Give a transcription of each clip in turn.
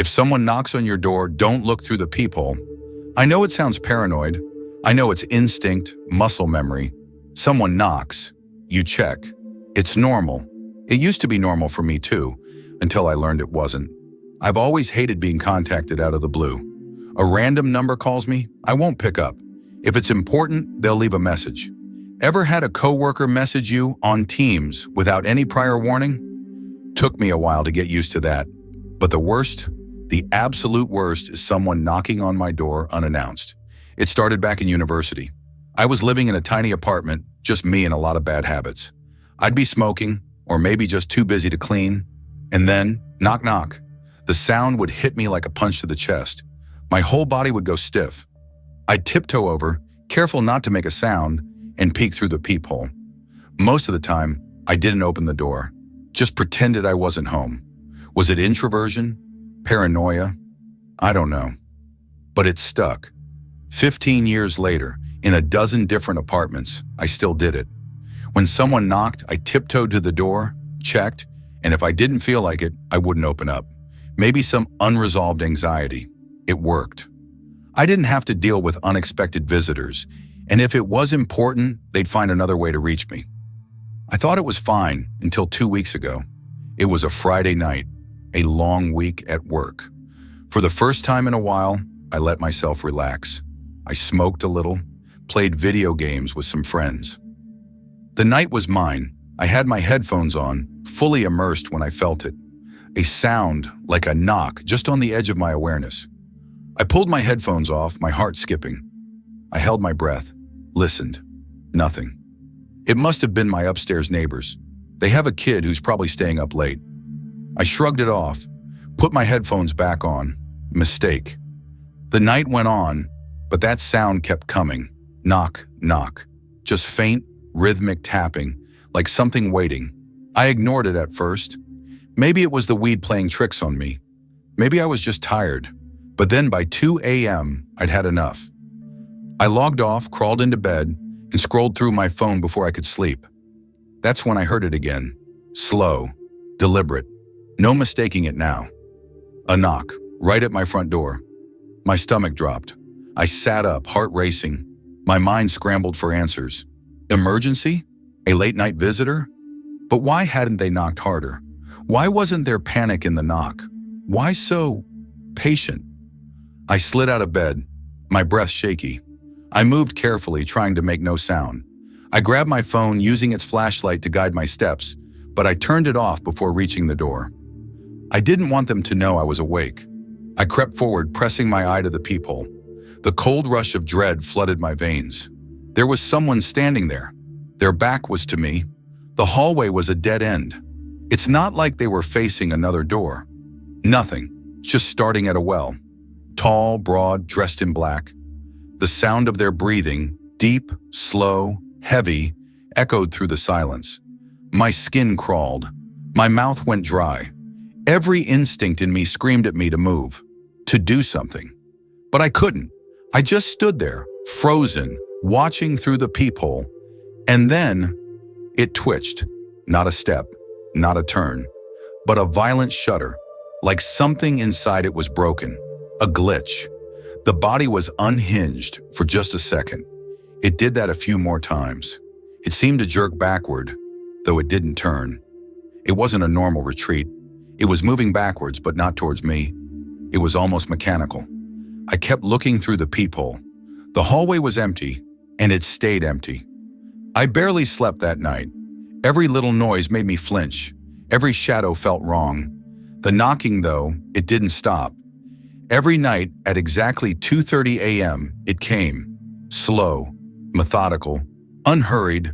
If someone knocks on your door, don't look through the peephole. I know it sounds paranoid. I know it's instinct, muscle memory. Someone knocks, you check. It's normal. It used to be normal for me too, until I learned it wasn't. I've always hated being contacted out of the blue. A random number calls me, I won't pick up. If it's important, they'll leave a message. Ever had a coworker message you on Teams without any prior warning? Took me a while to get used to that. But the worst, the absolute worst, is someone knocking on my door unannounced. It started back in university. I was living in a tiny apartment, just me and a lot of bad habits. I'd be smoking, or maybe just too busy to clean, and then, knock knock. The sound would hit me like a punch to the chest. My whole body would go stiff. I'd tiptoe over, careful not to make a sound, and peek through the peephole. Most of the time, I didn't open the door, just pretended I wasn't home. Was it introversion? Paranoia? I don't know. But it stuck. 15 years later, in a dozen different apartments, I still did it. When someone knocked, I tiptoed to the door, checked, and if I didn't feel like it, I wouldn't open up. Maybe some unresolved anxiety. It worked. I didn't have to deal with unexpected visitors, and if it was important, they'd find another way to reach me. I thought it was fine until 2 weeks ago. It was a Friday night, a long week at work. For the first time in a while, I let myself relax. I smoked a little, played video games with some friends. The night was mine. I had my headphones on, fully immersed when I felt it. A sound like a knock just on the edge of my awareness. I pulled my headphones off, my heart skipping. I held my breath, listened. Nothing. It must have been my upstairs neighbors. They have a kid who's probably staying up late. I shrugged it off, put my headphones back on. Mistake. The night went on, but that sound kept coming. Knock, knock. Just faint, rhythmic tapping, like something waiting. I ignored it at first. Maybe it was the weed playing tricks on me. Maybe I was just tired. But then by 2 a.m., I'd had enough. I logged off, crawled into bed, and scrolled through my phone before I could sleep. That's when I heard it again. Slow, deliberate. No mistaking it now. A knock, right at my front door. My stomach dropped. I sat up, heart racing. My mind scrambled for answers. Emergency? A late-night visitor? But why hadn't they knocked harder? Why wasn't there panic in the knock? Why so patient? I slid out of bed, my breath shaky. I moved carefully, trying to make no sound. I grabbed my phone, using its flashlight to guide my steps, but I turned it off before reaching the door. I didn't want them to know I was awake. I crept forward, pressing my eye to the peephole. The cold rush of dread flooded my veins. There was someone standing there. Their back was to me. The hallway was a dead end. It's not like they were facing another door. Nothing, just starting at a well. Tall, broad, dressed in black. The sound of their breathing, deep, slow, heavy, echoed through the silence. My skin crawled. My mouth went dry. Every instinct in me screamed at me to move, to do something. But I couldn't. I just stood there, frozen, watching through the peephole. And then it twitched. Not a step, not a turn, but a violent shudder, like something inside it was broken. A glitch. The body was unhinged for just a second. It did that a few more times. It seemed to jerk backward, though it didn't turn. It wasn't a normal retreat. It was moving backwards, but not towards me. It was almost mechanical. I kept looking through the peephole. The hallway was empty, and it stayed empty. I barely slept that night. Every little noise made me flinch. Every shadow felt wrong. The knocking, though, it didn't stop. Every night at exactly 2:30 a.m., it came. Slow, methodical, unhurried,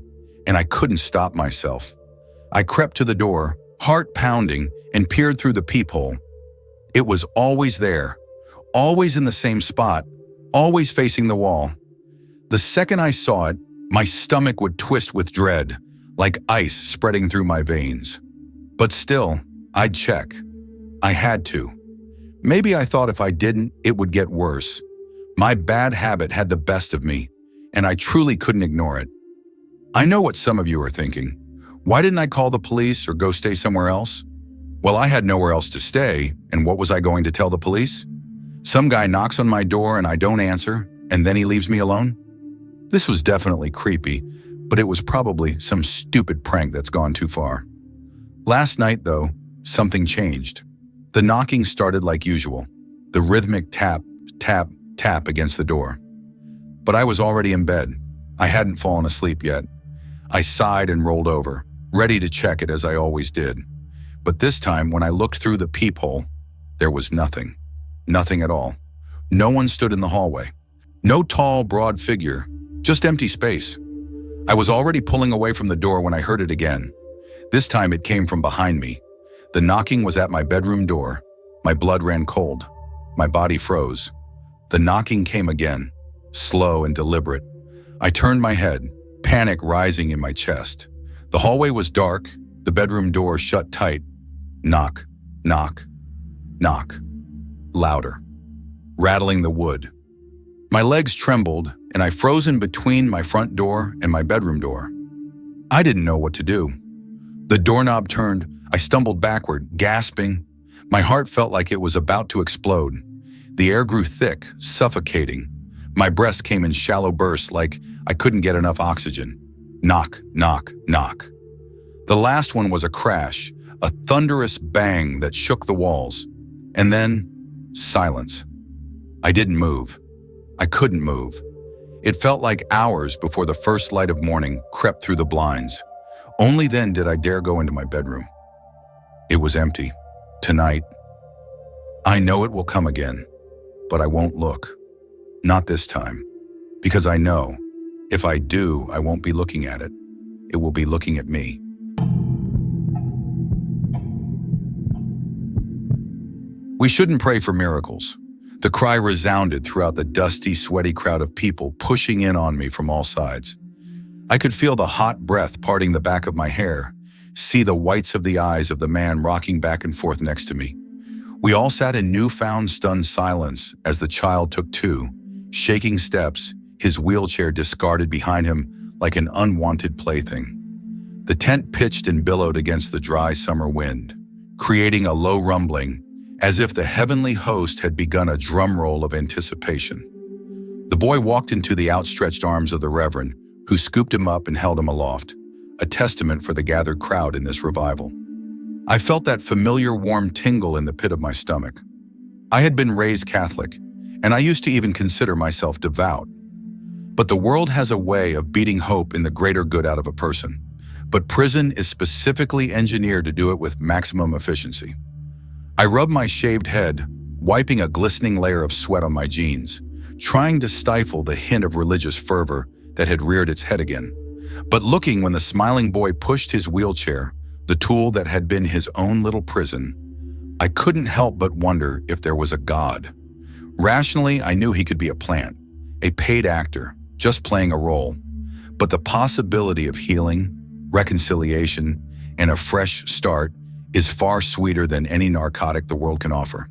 and I couldn't stop myself. I crept to the door, heart pounding, and peered through the peephole. It was always there, always in the same spot, always facing the wall. The second I saw it, my stomach would twist with dread, like ice spreading through my veins. But still, I'd check. I had to. Maybe I thought if I didn't, it would get worse. My bad habit had the best of me, and I truly couldn't ignore it. I know what some of you are thinking. Why didn't I call the police or go stay somewhere else? Well, I had nowhere else to stay, and what was I going to tell the police? Some guy knocks on my door and I don't answer, and then he leaves me alone? This was definitely creepy, but it was probably some stupid prank that's gone too far. Last night, though, something changed. The knocking started like usual, the rhythmic tap, tap, tap against the door. But I was already in bed. I hadn't fallen asleep yet. I sighed and rolled over, ready to check it as I always did. But this time, when I looked through the peephole, there was nothing. Nothing at all. No one stood in the hallway. No tall, broad figure, just empty space. I was already pulling away from the door when I heard it again. This time it came from behind me. The knocking was at my bedroom door. My blood ran cold. My body froze. The knocking came again, slow and deliberate. I turned my head, panic rising in my chest. The hallway was dark, the bedroom door shut tight. Knock, knock, knock. Louder, rattling the wood. My legs trembled, and I froze in between my front door and my bedroom door. I didn't know what to do. The doorknob turned. I stumbled backward, gasping. My heart felt like it was about to explode. The air grew thick, suffocating. My breath came in shallow bursts like I couldn't get enough oxygen. Knock, knock, knock. The last one was a crash, a thunderous bang that shook the walls. And then, silence. I didn't move. I couldn't move. It felt like hours before the first light of morning crept through the blinds. Only then did I dare go into my bedroom. It was empty. Tonight. I know it will come again, but I won't look. Not this time. Because I know, if I do, I won't be looking at it. It will be looking at me. We shouldn't pray for miracles. The cry resounded throughout the dusty, sweaty crowd of people pushing in on me from all sides. I could feel the hot breath parting the back of my hair, see the whites of the eyes of the man rocking back and forth next to me. We all sat in newfound stunned silence as the child took two, shaking steps, his wheelchair discarded behind him like an unwanted plaything. The tent pitched and billowed against the dry summer wind, creating a low rumbling, as if the heavenly host had begun a drum roll of anticipation. The boy walked into the outstretched arms of the Reverend, who scooped him up and held him aloft, a testament for the gathered crowd in this revival. I felt that familiar warm tingle in the pit of my stomach. I had been raised Catholic, and I used to even consider myself devout. But the world has a way of beating hope in the greater good out of a person. But prison is specifically engineered to do it with maximum efficiency. I rubbed my shaved head, wiping a glistening layer of sweat on my jeans, trying to stifle the hint of religious fervor that had reared its head again. But looking when the smiling boy pushed his wheelchair, the tool that had been his own little prison, I couldn't help but wonder if there was a God. Rationally, I knew he could be a plant, a paid actor, just playing a role. But the possibility of healing, reconciliation, and a fresh start is far sweeter than any narcotic the world can offer.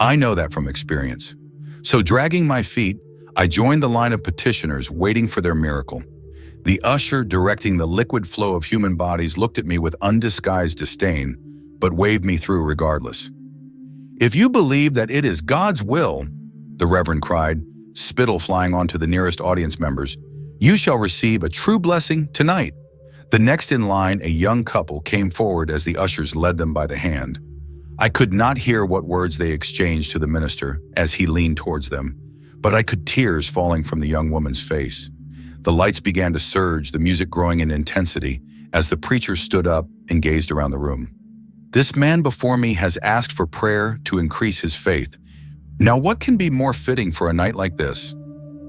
I know that from experience. So dragging my feet, I joined the line of petitioners waiting for their miracle. The usher directing the liquid flow of human bodies looked at me with undisguised disdain, but waved me through regardless. "If you believe that it is God's will," the Reverend cried, spittle flying onto the nearest audience members, "you shall receive a true blessing tonight." The next in line, a young couple came forward as the ushers led them by the hand. I could not hear what words they exchanged to the minister as he leaned towards them, but I could tears falling from the young woman's face. The lights began to surge, the music growing in intensity, as the preacher stood up and gazed around the room. "This man before me has asked for prayer to increase his faith. Now what can be more fitting for a night like this?"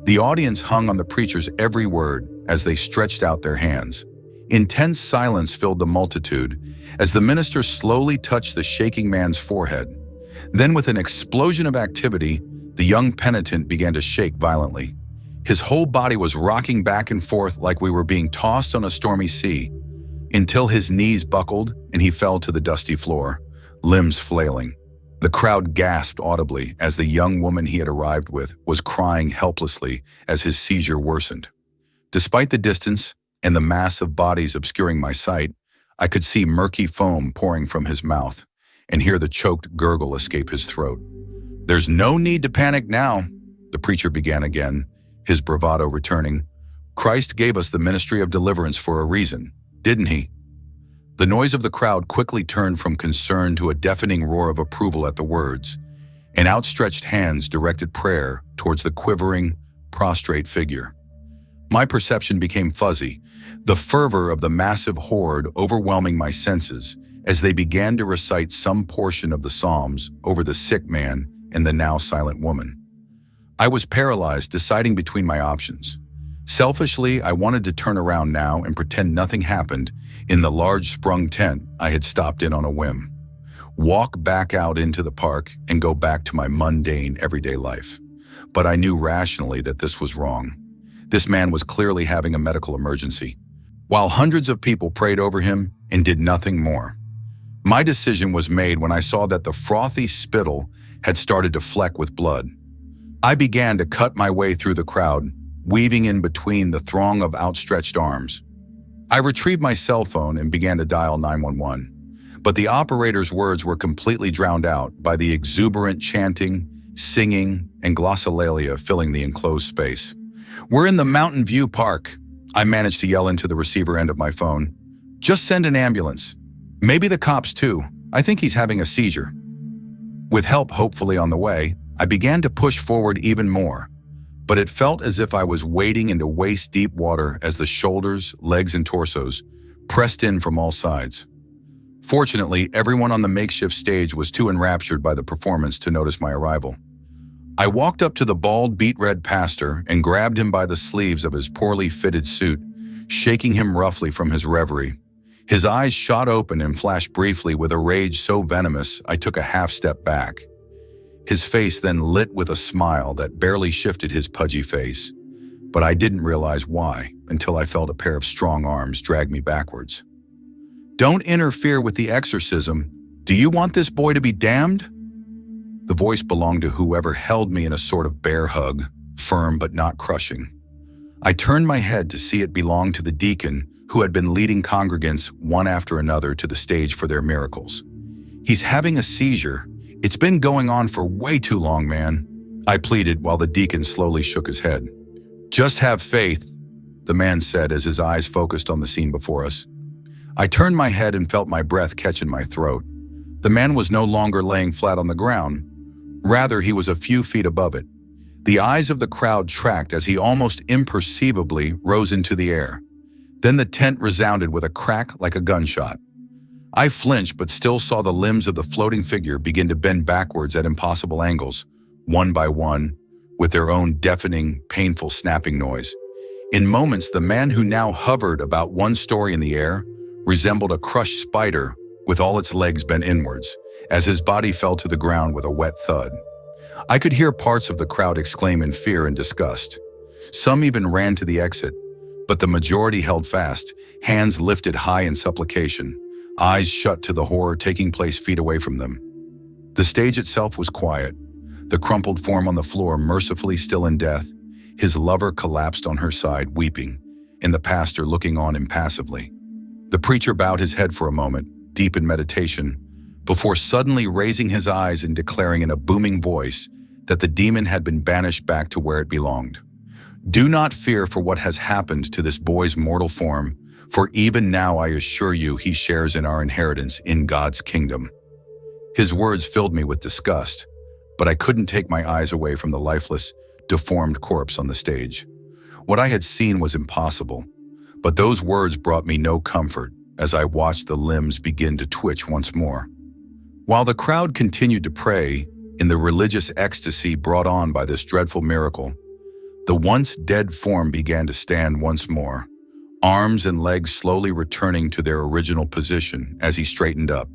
The audience hung on the preacher's every word as they stretched out their hands. Intense silence filled the multitude as the minister slowly touched the shaking man's forehead. Then, with an explosion of activity, the young penitent began to shake violently. His whole body was rocking back and forth like we were being tossed on a stormy sea, until his knees buckled and he fell to the dusty floor, limbs flailing. The crowd gasped audibly as the young woman he had arrived with was crying helplessly as his seizure worsened. Despite the distance and the mass of bodies obscuring my sight, I could see murky foam pouring from his mouth, and hear the choked gurgle escape his throat. "There's no need to panic now," the preacher began again, his bravado returning. "Christ gave us the ministry of deliverance for a reason, didn't he?" The noise of the crowd quickly turned from concern to a deafening roar of approval at the words, and outstretched hands directed prayer towards the quivering, prostrate figure. My perception became fuzzy, the fervor of the massive horde overwhelming my senses as they began to recite some portion of the Psalms over the sick man and the now silent woman. I was paralyzed, deciding between my options. Selfishly, I wanted to turn around now and pretend nothing happened in the large sprung tent I had stopped in on a whim. Walk back out into the park and go back to my mundane, everyday life. But I knew rationally that this was wrong. This man was clearly having a medical emergency, while hundreds of people prayed over him and did nothing more. My decision was made when I saw that the frothy spittle had started to fleck with blood. I began to cut my way through the crowd, weaving in between the throng of outstretched arms. I retrieved my cell phone and began to dial 911, but the operator's words were completely drowned out by the exuberant chanting, singing, and glossolalia filling the enclosed space. "We're in the Mountain View Park," I managed to yell into the receiver end of my phone. "Just send an ambulance. Maybe the cops too. I think he's having a seizure." With help hopefully on the way, I began to push forward even more, but it felt as if I was wading into waist-deep water as the shoulders, legs, and torsos pressed in from all sides. Fortunately, everyone on the makeshift stage was too enraptured by the performance to notice my arrival. I walked up to the bald, beet-red pastor and grabbed him by the sleeves of his poorly fitted suit, shaking him roughly from his reverie. His eyes shot open and flashed briefly with a rage so venomous I took a half-step back. His face then lit with a smile that barely shifted his pudgy face, but I didn't realize why until I felt a pair of strong arms drag me backwards. "Don't interfere with the exorcism. Do you want this boy to be damned?" The voice belonged to whoever held me in a sort of bear hug, firm but not crushing. I turned my head to see it belonged to the deacon who had been leading congregants one after another to the stage for their miracles. "He's having a seizure. It's been going on for way too long, man," I pleaded while the deacon slowly shook his head. "Just have faith," the man said as his eyes focused on the scene before us. I turned my head and felt my breath catch in my throat. The man was no longer laying flat on the ground. Rather, he was a few feet above it. The eyes of the crowd tracked as he almost imperceivably rose into the air. Then the tent resounded with a crack like a gunshot. I flinched but still saw the limbs of the floating figure begin to bend backwards at impossible angles, one by one, with their own deafening, painful snapping noise. In moments, the man who now hovered about one story in the air resembled a crushed spider with all its legs bent inwards, as his body fell to the ground with a wet thud. I could hear parts of the crowd exclaim in fear and disgust. Some even ran to the exit, but the majority held fast, hands lifted high in supplication, eyes shut to the horror taking place feet away from them. The stage itself was quiet, the crumpled form on the floor mercifully still in death, his lover collapsed on her side, weeping, and the pastor looking on impassively. The preacher bowed his head for a moment, deep in meditation, before suddenly raising his eyes and declaring in a booming voice that the demon had been banished back to where it belonged. "Do not fear for what has happened to this boy's mortal form, for even now I assure you he shares in our inheritance in God's kingdom." His words filled me with disgust, but I couldn't take my eyes away from the lifeless, deformed corpse on the stage. What I had seen was impossible, but those words brought me no comfort as I watched the limbs begin to twitch once more. While the crowd continued to pray in the religious ecstasy brought on by this dreadful miracle, the once dead form began to stand once more, arms and legs slowly returning to their original position as he straightened up.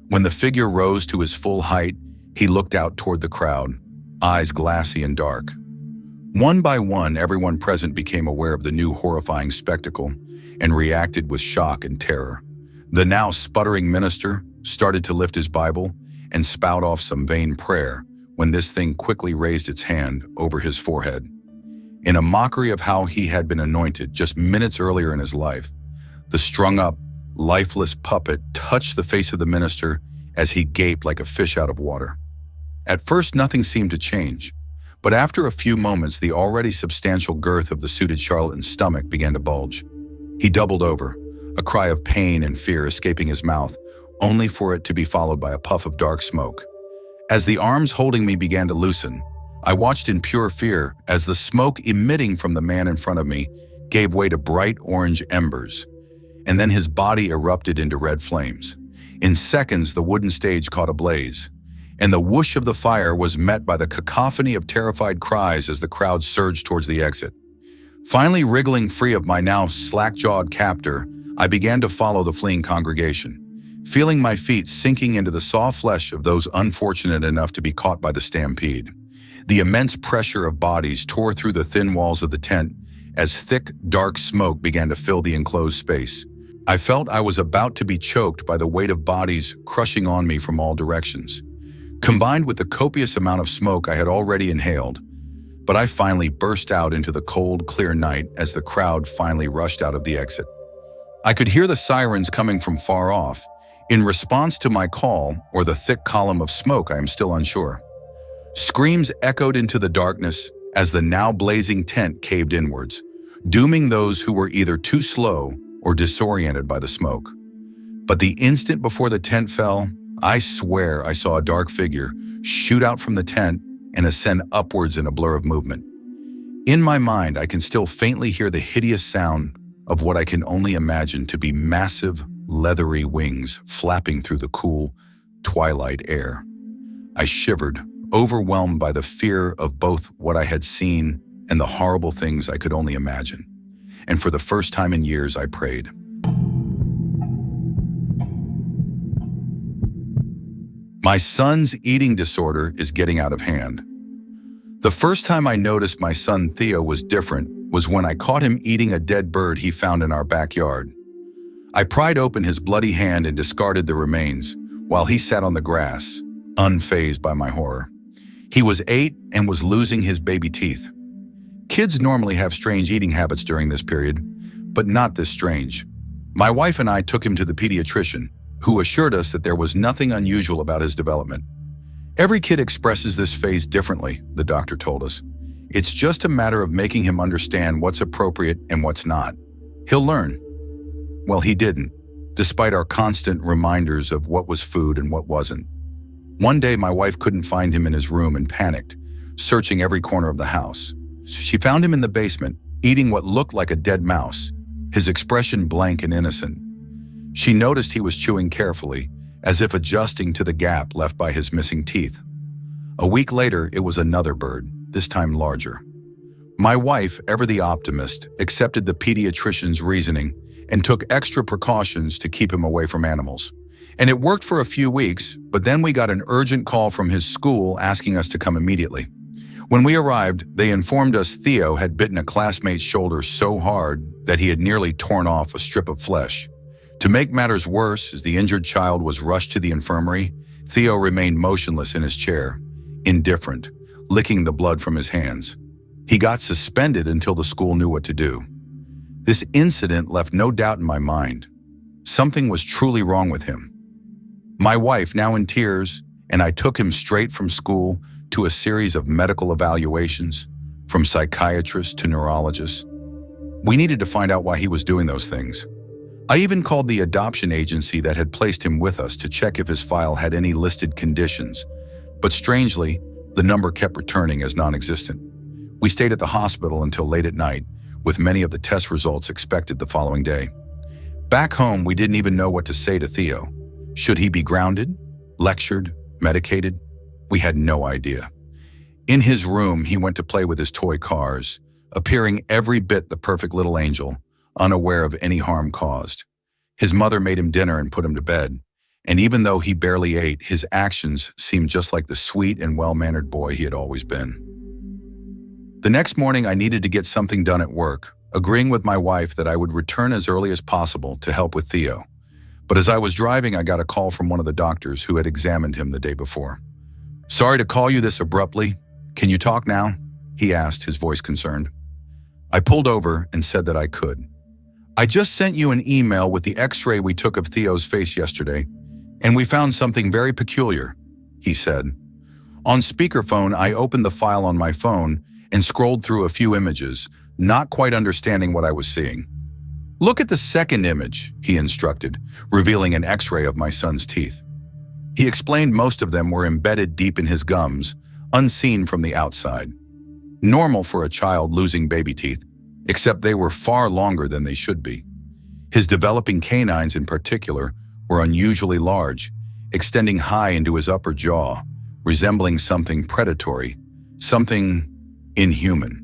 When the figure rose to his full height, he looked out toward the crowd, eyes glassy and dark. One by one, everyone present became aware of the new horrifying spectacle and reacted with shock and terror. The now sputtering minister started to lift his Bible and spout off some vain prayer when this thing quickly raised its hand over his forehead. In a mockery of how he had been anointed just minutes earlier in his life, the strung-up, lifeless puppet touched the face of the minister as he gaped like a fish out of water. At first, nothing seemed to change, but after a few moments, the already substantial girth of the suited charlatan's stomach began to bulge. He doubled over, a cry of pain and fear escaping his mouth, only for it to be followed by a puff of dark smoke. As the arms holding me began to loosen, I watched in pure fear as the smoke emitting from the man in front of me gave way to bright orange embers, and then his body erupted into red flames. In seconds, the wooden stage caught ablaze, and the whoosh of the fire was met by the cacophony of terrified cries as the crowd surged towards the exit. Finally wriggling free of my now slack-jawed captor, I began to follow the fleeing congregation, feeling my feet sinking into the soft flesh of those unfortunate enough to be caught by the stampede. The immense pressure of bodies tore through the thin walls of the tent as thick, dark smoke began to fill the enclosed space. I felt I was about to be choked by the weight of bodies crushing on me from all directions, combined with the copious amount of smoke I had already inhaled. But I finally burst out into the cold, clear night as the crowd finally rushed out of the exit. I could hear the sirens coming from far off, in response to my call or the thick column of smoke, I am still unsure. Screams echoed into the darkness as the now blazing tent caved inwards, dooming those who were either too slow or disoriented by the smoke. But the instant before the tent fell, I swear I saw a dark figure shoot out from the tent and ascend upwards in a blur of movement. In my mind, I can still faintly hear the hideous sound of what I can only imagine to be massive, leathery wings flapping through the cool, twilight air. I shivered, overwhelmed by the fear of both what I had seen and the horrible things I could only imagine. And for the first time in years, I prayed. My son's eating disorder is getting out of hand. The first time I noticed my son Theo was different was when I caught him eating a dead bird he found in our backyard. I pried open his bloody hand and discarded the remains, while he sat on the grass, unfazed by my horror. He was 8 and was losing his baby teeth. Kids normally have strange eating habits during this period, but not this strange. My wife and I took him to the pediatrician, who assured us that there was nothing unusual about his development. Every kid expresses this phase differently, the doctor told us. It's just a matter of making him understand what's appropriate and what's not. He'll learn. Well, he didn't, despite our constant reminders of what was food and what wasn't. One day, my wife couldn't find him in his room and panicked, searching every corner of the house. She found him in the basement, eating what looked like a dead mouse, his expression blank and innocent. She noticed he was chewing carefully, as if adjusting to the gap left by his missing teeth. A week later, it was another bird, this time larger. My wife, ever the optimist, accepted the pediatrician's reasoning and took extra precautions to keep him away from animals. And it worked for a few weeks, but then we got an urgent call from his school asking us to come immediately. When we arrived, they informed us Theo had bitten a classmate's shoulder so hard that he had nearly torn off a strip of flesh. To make matters worse, as the injured child was rushed to the infirmary, Theo remained motionless in his chair, indifferent, licking the blood from his hands. He got suspended until the school knew what to do. This incident left no doubt in my mind. Something was truly wrong with him. My wife, now in tears, and I took him straight from school to a series of medical evaluations, from psychiatrists to neurologists. We needed to find out why he was doing those things. I even called the adoption agency that had placed him with us to check if his file had any listed conditions, but strangely, the number kept returning as non-existent. We stayed at the hospital until late at night, with many of the test results expected the following day. Back home, we didn't even know what to say to Theo. Should he be grounded, lectured, medicated? We had no idea. In his room, he went to play with his toy cars, appearing every bit the perfect little angel, unaware of any harm caused. His mother made him dinner and put him to bed, and even though he barely ate, his actions seemed just like the sweet and well-mannered boy he had always been. The next morning, I needed to get something done at work, agreeing with my wife that I would return as early as possible to help with Theo. But as I was driving, I got a call from one of the doctors who had examined him the day before. "Sorry to call you this abruptly. Can you talk now?" he asked, his voice concerned. I pulled over and said that I could. "I just sent you an email with the x-ray we took of Theo's face yesterday. And we found something very peculiar, he said. On speakerphone, I opened the file on my phone and scrolled through a few images, not quite understanding what I was seeing. Look at the second image, he instructed, revealing an X-ray of my son's teeth. He explained most of them were embedded deep in his gums, unseen from the outside. Normal for a child losing baby teeth, except they were far longer than they should be. His developing canines in particular were unusually large, extending high into his upper jaw, resembling something predatory, something inhuman.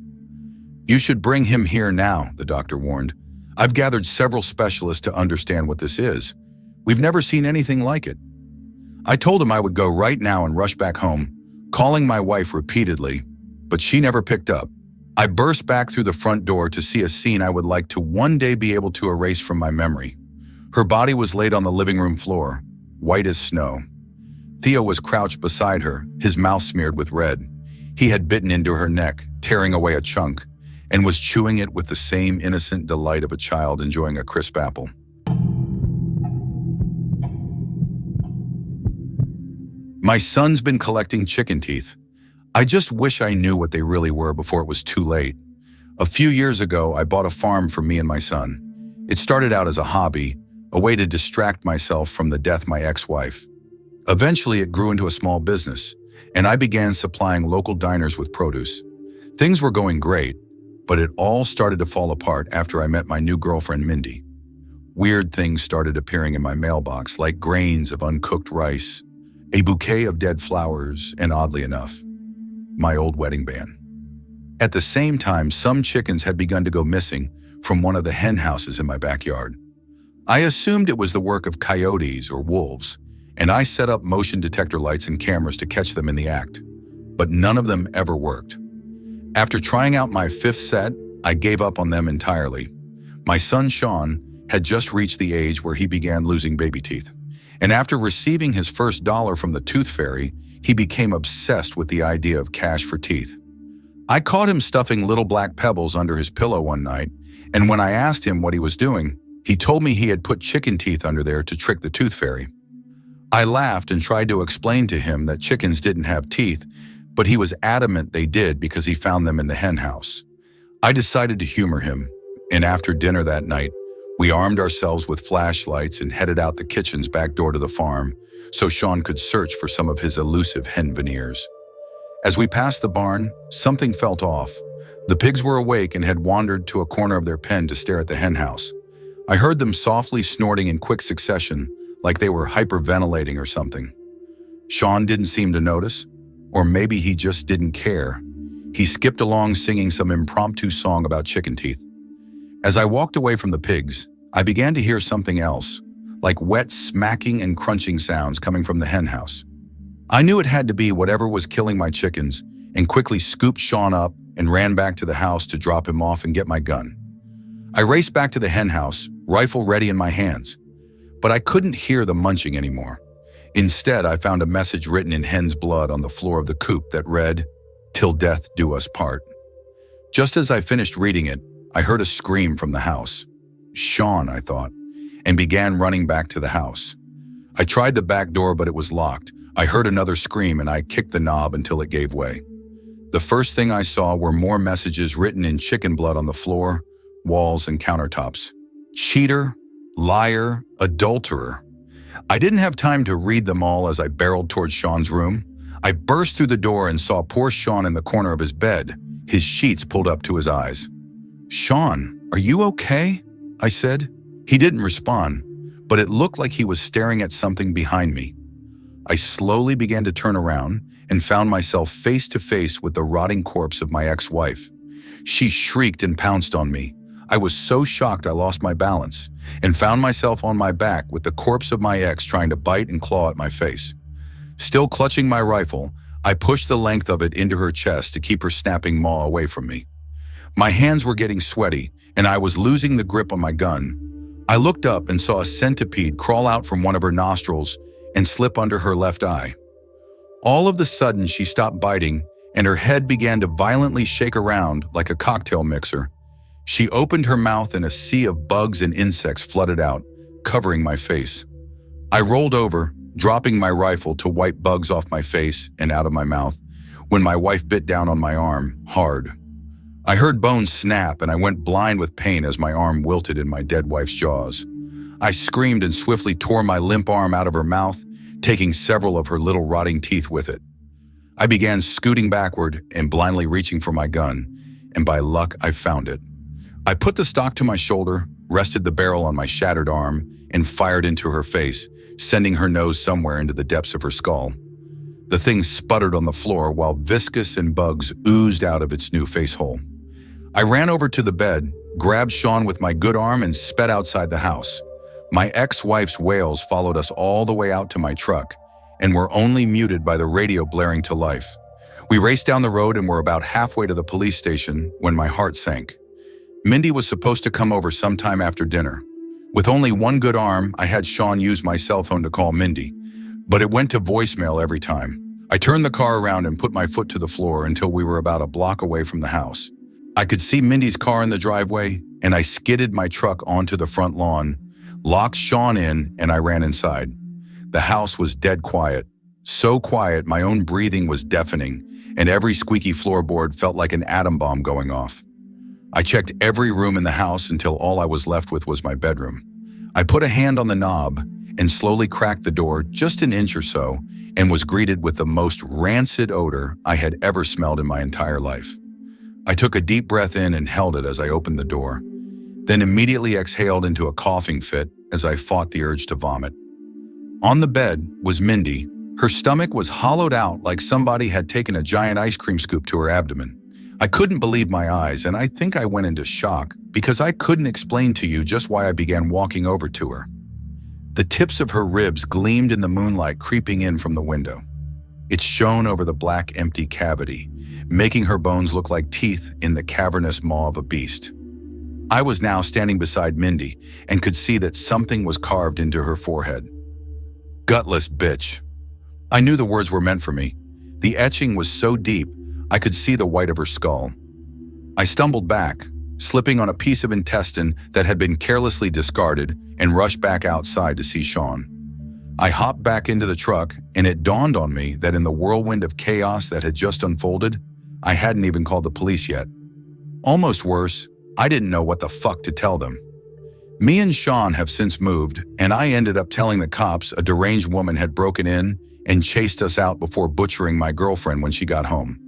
You should bring him here now, the doctor warned. I've gathered several specialists to understand what this is. We've never seen anything like it. I told him I would go right now and rush back home, calling my wife repeatedly, but she never picked up. I burst back through the front door to see a scene I would like to one day be able to erase from my memory. Her body was laid on the living room floor, white as snow. Theo was crouched beside her, his mouth smeared with red. He had bitten into her neck, tearing away a chunk, and was chewing it with the same innocent delight of a child enjoying a crisp apple. My son's been collecting chicken teeth. I just wish I knew what they really were before it was too late. A few years ago, I bought a farm for me and my son. It started out as a hobby, a way to distract myself from the death of my ex-wife. Eventually, it grew into a small business, and I began supplying local diners with produce. Things were going great, but it all started to fall apart after I met my new girlfriend, Mindy. Weird things started appearing in my mailbox, like grains of uncooked rice, a bouquet of dead flowers, and oddly enough, my old wedding band. At the same time, some chickens had begun to go missing from one of the hen houses in my backyard. I assumed it was the work of coyotes or wolves, and I set up motion detector lights and cameras to catch them in the act, but none of them ever worked. After trying out my fifth set, I gave up on them entirely. My son Sean had just reached the age where he began losing baby teeth, and after receiving his first dollar from the tooth fairy, he became obsessed with the idea of cash for teeth. I caught him stuffing little black pebbles under his pillow one night, and when I asked him what he was doing, he told me he had put chicken teeth under there to trick the tooth fairy. I laughed and tried to explain to him that chickens didn't have teeth, but he was adamant they did because he found them in the hen house. I decided to humor him, and after dinner that night, we armed ourselves with flashlights and headed out the kitchen's back door to the farm so Sean could search for some of his elusive hen veneers. As we passed the barn, something felt off. The pigs were awake and had wandered to a corner of their pen to stare at the hen house. I heard them softly snorting in quick succession, like they were hyperventilating or something. Sean didn't seem to notice, or maybe he just didn't care. He skipped along singing some impromptu song about chicken teeth. As I walked away from the pigs, I began to hear something else, like wet smacking and crunching sounds coming from the hen house. I knew it had to be whatever was killing my chickens and quickly scooped Sean up and ran back to the house to drop him off and get my gun. I raced back to the hen house, rifle ready in my hands, but I couldn't hear the munching anymore. Instead, I found a message written in hen's blood on the floor of the coop that read, "Till death do us part." Just as I finished reading it, I heard a scream from the house. Sean, I thought, and began running back to the house. I tried the back door, but it was locked. I heard another scream and I kicked the knob until it gave way. The first thing I saw were more messages written in chicken blood on the floor, walls, and countertops. Cheater, liar, adulterer. I didn't have time to read them all as I barreled towards Sean's room. I burst through the door and saw poor Sean in the corner of his bed, his sheets pulled up to his eyes. "Sean, are you okay?" I said. He didn't respond, but it looked like he was staring at something behind me. I slowly began to turn around and found myself face to face with the rotting corpse of my ex-wife. She shrieked and pounced on me. I was so shocked I lost my balance and found myself on my back with the corpse of my ex trying to bite and claw at my face. Still clutching my rifle, I pushed the length of it into her chest to keep her snapping maw away from me. My hands were getting sweaty and I was losing the grip on my gun. I looked up and saw a centipede crawl out from one of her nostrils and slip under her left eye. All of a sudden, she stopped biting and her head began to violently shake around like a cocktail mixer. She opened her mouth and a sea of bugs and insects flooded out, covering my face. I rolled over, dropping my rifle to wipe bugs off my face and out of my mouth when my wife bit down on my arm, hard. I heard bones snap and I went blind with pain as my arm wilted in my dead wife's jaws. I screamed and swiftly tore my limp arm out of her mouth, taking several of her little rotting teeth with it. I began scooting backward and blindly reaching for my gun, and by luck I found it. I put the stock to my shoulder, rested the barrel on my shattered arm, and fired into her face, sending her nose somewhere into the depths of her skull. The thing sputtered on the floor while viscous and bugs oozed out of its new face hole. I ran over to the bed, grabbed Sean with my good arm, and sped outside the house. My ex-wife's wails followed us all the way out to my truck, and were only muted by the radio blaring to life. We raced down the road and were about halfway to the police station when my heart sank. Mindy was supposed to come over sometime after dinner. With only one good arm, I had Sean use my cell phone to call Mindy, but it went to voicemail every time. I turned the car around and put my foot to the floor until we were about a block away from the house. I could see Mindy's car in the driveway, and I skidded my truck onto the front lawn, locked Sean in, and I ran inside. The house was dead quiet. So quiet, my own breathing was deafening, and every squeaky floorboard felt like an atom bomb going off. I checked every room in the house until all I was left with was my bedroom. I put a hand on the knob and slowly cracked the door just an inch or so and was greeted with the most rancid odor I had ever smelled in my entire life. I took a deep breath in and held it as I opened the door, then immediately exhaled into a coughing fit as I fought the urge to vomit. On the bed was Mindy. Her stomach was hollowed out like somebody had taken a giant ice cream scoop to her abdomen. I couldn't believe my eyes, and I think I went into shock because I couldn't explain to you just why I began walking over to her. The tips of her ribs gleamed in the moonlight creeping in from the window. It shone over the black, empty cavity, making her bones look like teeth in the cavernous maw of a beast. I was now standing beside Mindy and could see that something was carved into her forehead. Gutless bitch. I knew the words were meant for me. The etching was so deep, I could see the white of her skull. I stumbled back, slipping on a piece of intestine that had been carelessly discarded, and rushed back outside to see Sean. I hopped back into the truck, and it dawned on me that in the whirlwind of chaos that had just unfolded, I hadn't even called the police yet. Almost worse, I didn't know what the fuck to tell them. Me and Sean have since moved, and I ended up telling the cops a deranged woman had broken in and chased us out before butchering my girlfriend when she got home.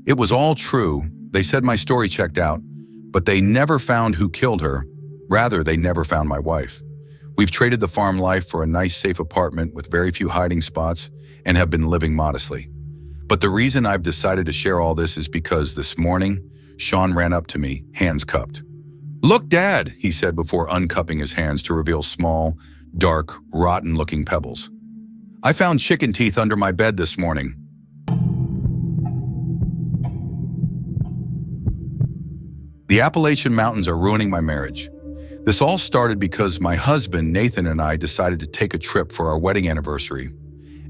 It was all true. They said my story checked out, but they never found who killed her. Rather, they never found my wife. We've traded the farm life for a nice, safe apartment with very few hiding spots and have been living modestly. But the reason I've decided to share all this is because this morning, Sean ran up to me, hands cupped. "Look, Dad," he said before uncupping his hands to reveal small, dark, rotten-looking pebbles. "I found chicken teeth under my bed this morning." The Appalachian Mountains are ruining my marriage. This all started because my husband, Nathan, and I decided to take a trip for our wedding anniversary.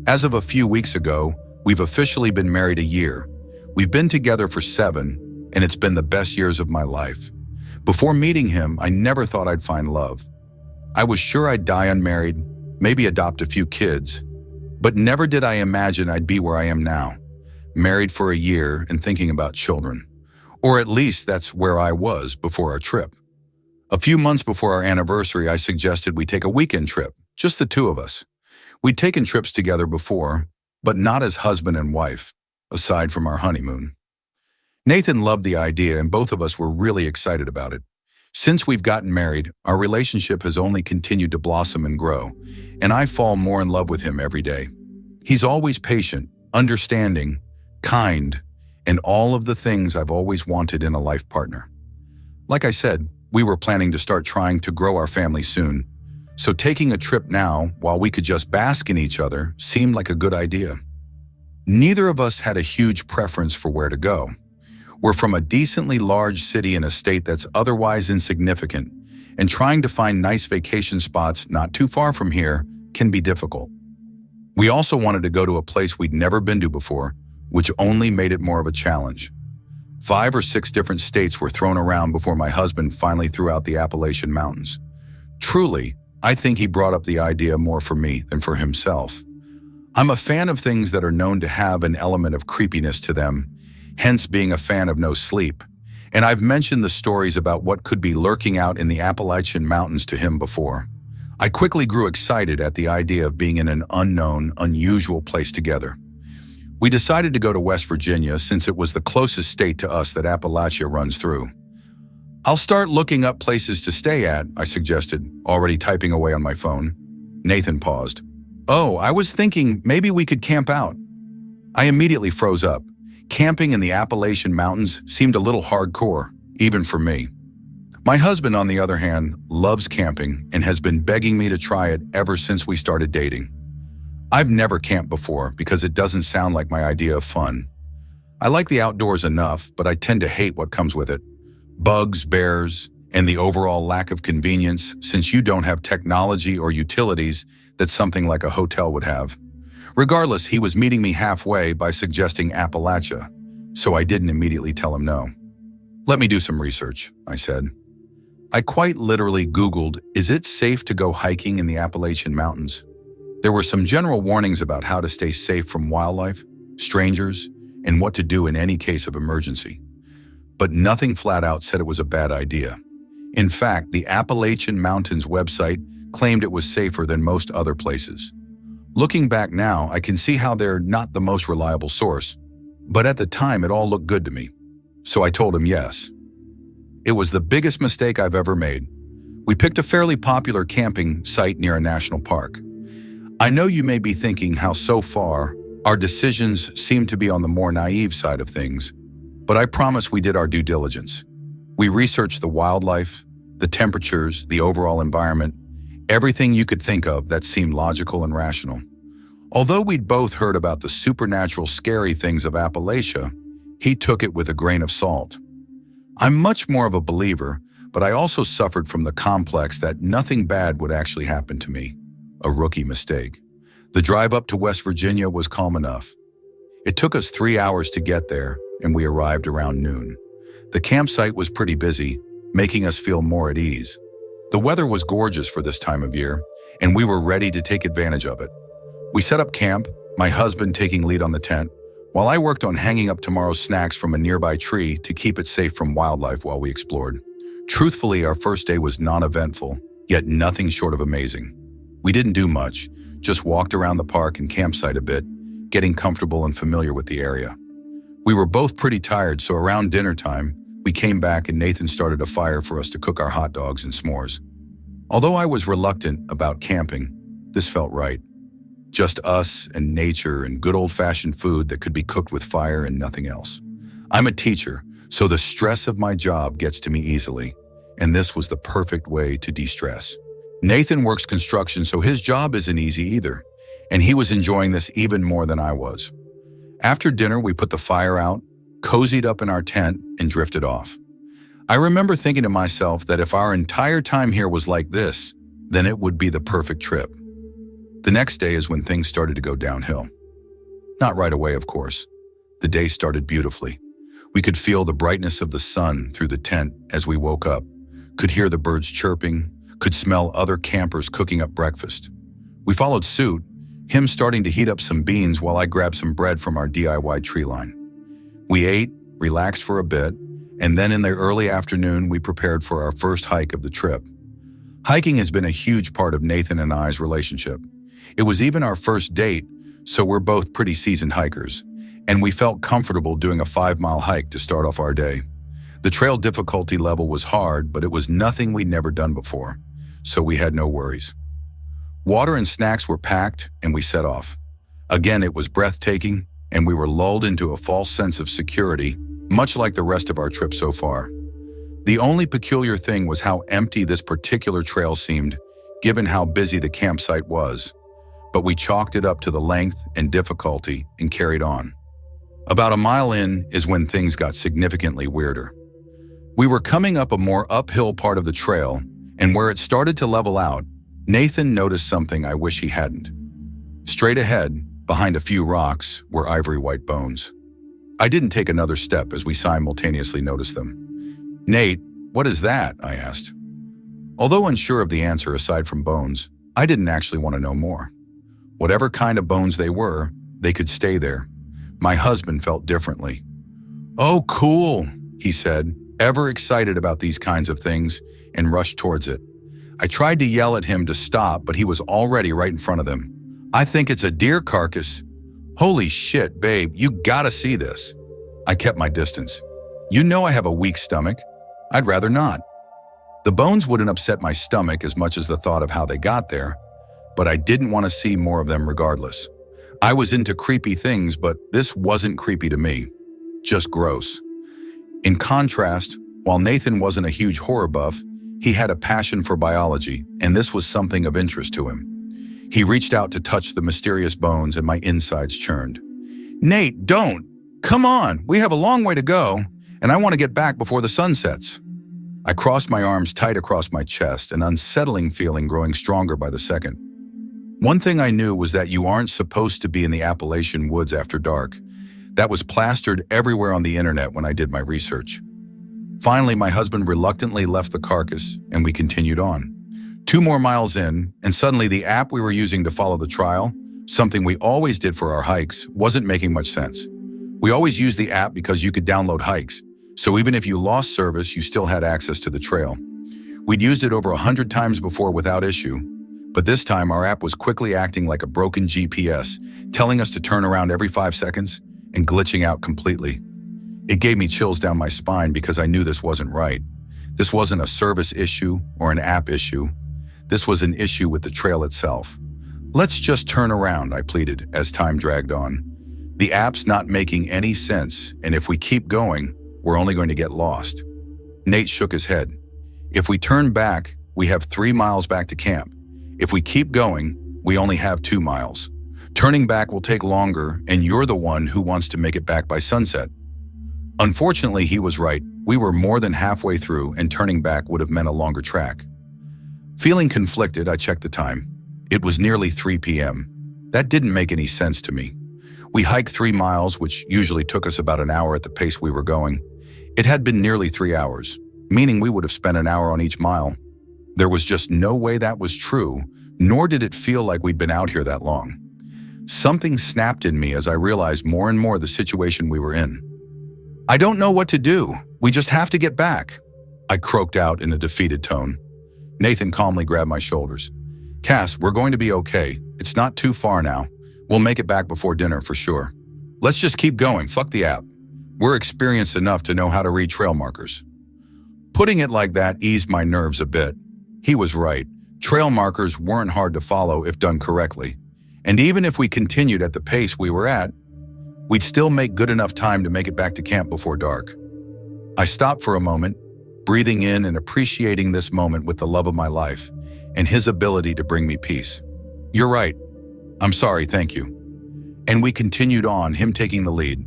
As of a few weeks ago, we've officially been married a year. We've been together for 7, and it's been the best years of my life. Before meeting him, I never thought I'd find love. I was sure I'd die unmarried, maybe adopt a few kids, but never did I imagine I'd be where I am now, married for a year and thinking about children. Or at least that's where I was before our trip. A few months before our anniversary, I suggested we take a weekend trip, just the two of us. We'd taken trips together before, but not as husband and wife, aside from our honeymoon. Nathan loved the idea, and both of us were really excited about it. Since we've gotten married, our relationship has only continued to blossom and grow, and I fall more in love with him every day. He's always patient, understanding, kind, and all of the things I've always wanted in a life partner. Like I said, we were planning to start trying to grow our family soon, so taking a trip now, while we could just bask in each other, seemed like a good idea. Neither of us had a huge preference for where to go. We're from a decently large city in a state that's otherwise insignificant, and trying to find nice vacation spots not too far from here can be difficult. We also wanted to go to a place we'd never been to before, which only made it more of a challenge. 5 or 6 different states were thrown around before my husband finally threw out the Appalachian Mountains. Truly, I think he brought up the idea more for me than for himself. I'm a fan of things that are known to have an element of creepiness to them, hence being a fan of No Sleep. And I've mentioned the stories about what could be lurking out in the Appalachian Mountains to him before. I quickly grew excited at the idea of being in an unknown, unusual place together. We decided to go to West Virginia since it was the closest state to us that Appalachia runs through. I'll start looking up places to stay at, I suggested, already typing away on my phone. Nathan paused. Oh, I was thinking maybe we could camp out. I immediately froze up. Camping in the Appalachian Mountains seemed a little hardcore, even for me. My husband, on the other hand, loves camping and has been begging me to try it ever since we started dating. I've never camped before because it doesn't sound like my idea of fun. I like the outdoors enough, but I tend to hate what comes with it. Bugs, bears, and the overall lack of convenience since you don't have technology or utilities that something like a hotel would have. Regardless, he was meeting me halfway by suggesting Appalachia, so I didn't immediately tell him no. Let me do some research, I said. I quite literally Googled, is it safe to go hiking in the Appalachian Mountains? There were some general warnings about how to stay safe from wildlife, strangers, and what to do in any case of emergency. But nothing flat out said it was a bad idea. In fact, the Appalachian Mountains website claimed it was safer than most other places. Looking back now, I can see how they're not the most reliable source, but at the time it all looked good to me. So I told him yes. It was the biggest mistake I've ever made. We picked a fairly popular camping site near a national park. I know you may be thinking how so far our decisions seem to be on the more naive side of things, but I promise we did our due diligence. We researched the wildlife, the temperatures, the overall environment, everything you could think of that seemed logical and rational. Although we'd both heard about the supernatural scary things of Appalachia, he took it with a grain of salt. I'm much more of a believer, but I also suffered from the complex that nothing bad would actually happen to me. A rookie mistake. The drive up to West Virginia was calm enough. It took us 3 hours to get there, and we arrived around noon. The campsite was pretty busy, making us feel more at ease. The weather was gorgeous for this time of year, and we were ready to take advantage of it. We set up camp, my husband taking lead on the tent, while I worked on hanging up tomorrow's snacks from a nearby tree to keep it safe from wildlife while we explored. Truthfully, our first day was non-eventful, yet nothing short of amazing. We didn't do much, just walked around the park and campsite a bit, getting comfortable and familiar with the area. We were both pretty tired, so around dinner time, we came back and Nathan started a fire for us to cook our hot dogs and s'mores. Although I was reluctant about camping, this felt right. Just us and nature and good old-fashioned food that could be cooked with fire and nothing else. I'm a teacher, so the stress of my job gets to me easily, and this was the perfect way to de-stress. Nathan works construction, so his job isn't easy either, and he was enjoying this even more than I was. After dinner, we put the fire out, cozied up in our tent, and drifted off. I remember thinking to myself that if our entire time here was like this, then it would be the perfect trip. The next day is when things started to go downhill. Not right away, of course. The day started beautifully. We could feel the brightness of the sun through the tent as we woke up, could hear the birds chirping, could smell other campers cooking up breakfast. We followed suit, him starting to heat up some beans while I grabbed some bread from our DIY tree line. We ate, relaxed for a bit, and then in the early afternoon we prepared for our first hike of the trip. Hiking has been a huge part of Nathan and I's relationship. It was even our first date, so we're both pretty seasoned hikers, and we felt comfortable doing a 5-mile hike to start off our day. The trail difficulty level was hard, but it was nothing we'd never done before, so we had no worries. Water and snacks were packed, and we set off. Again, it was breathtaking, and we were lulled into a false sense of security, much like the rest of our trip so far. The only peculiar thing was how empty this particular trail seemed, given how busy the campsite was. But we chalked it up to the length and difficulty and carried on. About a mile in is when things got significantly weirder. We were coming up a more uphill part of the trail, and where it started to level out, Nathan noticed something I wish he hadn't. Straight ahead, behind a few rocks, were ivory white bones. I didn't take another step as we simultaneously noticed them. "Nate, what is that?" I asked. Although unsure of the answer aside from bones, I didn't actually want to know more. Whatever kind of bones they were, they could stay there. My husband felt differently. "Oh, cool," he said, ever excited about these kinds of things, and rushed towards it. I tried to yell at him to stop, but he was already right in front of them. "I think it's a deer carcass." "Holy shit, babe, you gotta see this." I kept my distance. "You know I have a weak stomach. I'd rather not." The bones wouldn't upset my stomach as much as the thought of how they got there, but I didn't want to see more of them regardless. I was into creepy things, but this wasn't creepy to me. Just gross. In contrast, while Nathan wasn't a huge horror buff, he had a passion for biology, and this was something of interest to him. He reached out to touch the mysterious bones, and my insides churned. "Nate, don't! Come on, we have a long way to go, and I want to get back before the sun sets." I crossed my arms tight across my chest, an unsettling feeling growing stronger by the second. One thing I knew was that you aren't supposed to be in the Appalachian woods after dark. That was plastered everywhere on the internet when I did my research. Finally, my husband reluctantly left the carcass, and we continued on. 2 more miles in, and suddenly the app we were using to follow the trail, something we always did for our hikes, wasn't making much sense. We always used the app because you could download hikes, so even if you lost service, you still had access to the trail. We'd used it over 100 times before without issue, but this time our app was quickly acting like a broken GPS, telling us to turn around every 5 seconds and glitching out completely. It gave me chills down my spine because I knew this wasn't right. This wasn't a service issue or an app issue. This was an issue with the trail itself. "Let's just turn around," I pleaded as time dragged on. "The app's not making any sense, and if we keep going, we're only going to get lost." Nate shook his head. "If we turn back, we have 3 miles back to camp. If we keep going, we only have 2 miles. Turning back will take longer, and you're the one who wants to make it back by sunset." Unfortunately, he was right. We were more than halfway through, and turning back would have meant a longer track. Feeling conflicted, I checked the time. It was nearly 3 p.m. That didn't make any sense to me. We hiked 3 miles, which usually took us about an hour at the pace we were going. It had been nearly 3 hours, meaning we would have spent an hour on each mile. There was just no way that was true, nor did it feel like we'd been out here that long. Something snapped in me as I realized more and more the situation we were in. "I don't know what to do. We just have to get back," I croaked out in a defeated tone. Nathan calmly grabbed my shoulders. "Cass, we're going to be okay. It's not too far now. We'll make it back before dinner for sure. Let's just keep going, fuck the app. We're experienced enough to know how to read trail markers." Putting it like that eased my nerves a bit. He was right. Trail markers weren't hard to follow if done correctly. And even if we continued at the pace we were at, we'd still make good enough time to make it back to camp before dark. I stopped for a moment, breathing in and appreciating this moment with the love of my life and his ability to bring me peace. "You're right. I'm sorry, thank you." And we continued on, him taking the lead.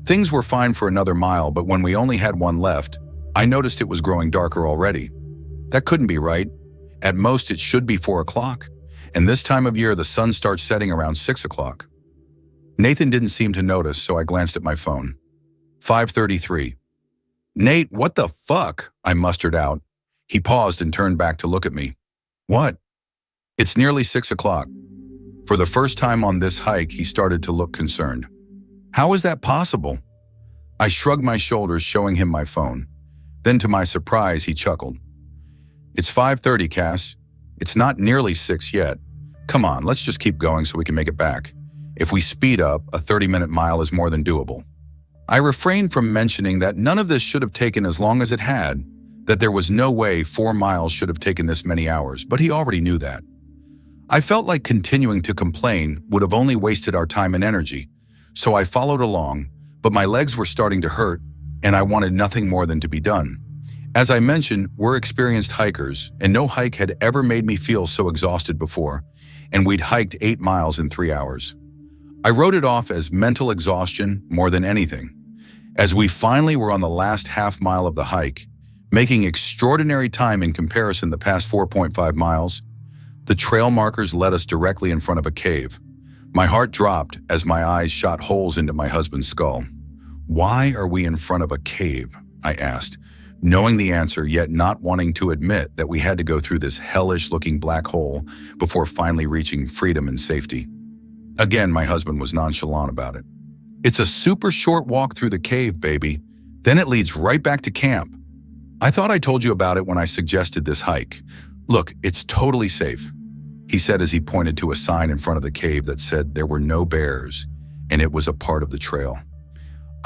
Things were fine for another mile, but when we only had 1 left, I noticed it was growing darker already. That couldn't be right. At most, it should be 4 o'clock, and this time of year the sun starts setting around 6 o'clock. Nathan didn't seem to notice, so I glanced at my phone. 5:33. "Nate, what the fuck?" I mustered out. He paused and turned back to look at me. "What?" "It's nearly 6 o'clock. For the first time on this hike, he started to look concerned. "How is that possible?" I shrugged my shoulders, showing him my phone. Then to my surprise, he chuckled. "It's 5:30, Cass. It's not nearly 6 yet. Come on, let's just keep going so we can make it back. If we speed up, a 30-minute mile is more than doable." I refrained from mentioning that none of this should have taken as long as it had, that there was no way 4 miles should have taken this many hours, but he already knew that. I felt like continuing to complain would have only wasted our time and energy, so I followed along, but my legs were starting to hurt, and I wanted nothing more than to be done. As I mentioned, we're experienced hikers, and no hike had ever made me feel so exhausted before, and we'd hiked 8 miles in 3 hours. I wrote it off as mental exhaustion more than anything. As we finally were on the last half mile of the hike, making extraordinary time in comparison the past 4.5 miles, the trail markers led us directly in front of a cave. My heart dropped as my eyes shot holes into my husband's skull. "Why are we in front of a cave?" I asked, knowing the answer yet not wanting to admit that we had to go through this hellish-looking black hole before finally reaching freedom and safety. Again, my husband was nonchalant about it. It's a super short walk through the cave, baby. Then it leads right back to camp. I thought I told you about it when I suggested this hike. Look, it's totally safe, he said as he pointed to a sign in front of the cave that said there were no bears, and it was a part of the trail.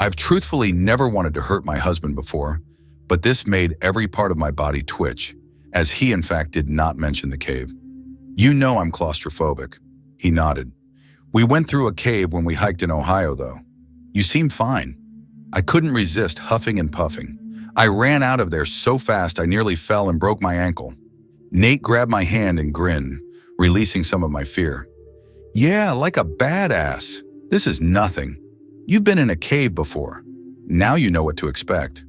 I've truthfully never wanted to hurt my husband before, but this made every part of my body twitch, as he in fact did not mention the cave. You know I'm claustrophobic. He nodded. We went through a cave when we hiked in Ohio, though. You seem fine. I couldn't resist huffing and puffing. I ran out of there so fast I nearly fell and broke my ankle. Nate grabbed my hand and grinned, releasing some of my fear. Yeah, like a badass. This is nothing. You've been in a cave before. Now you know what to expect.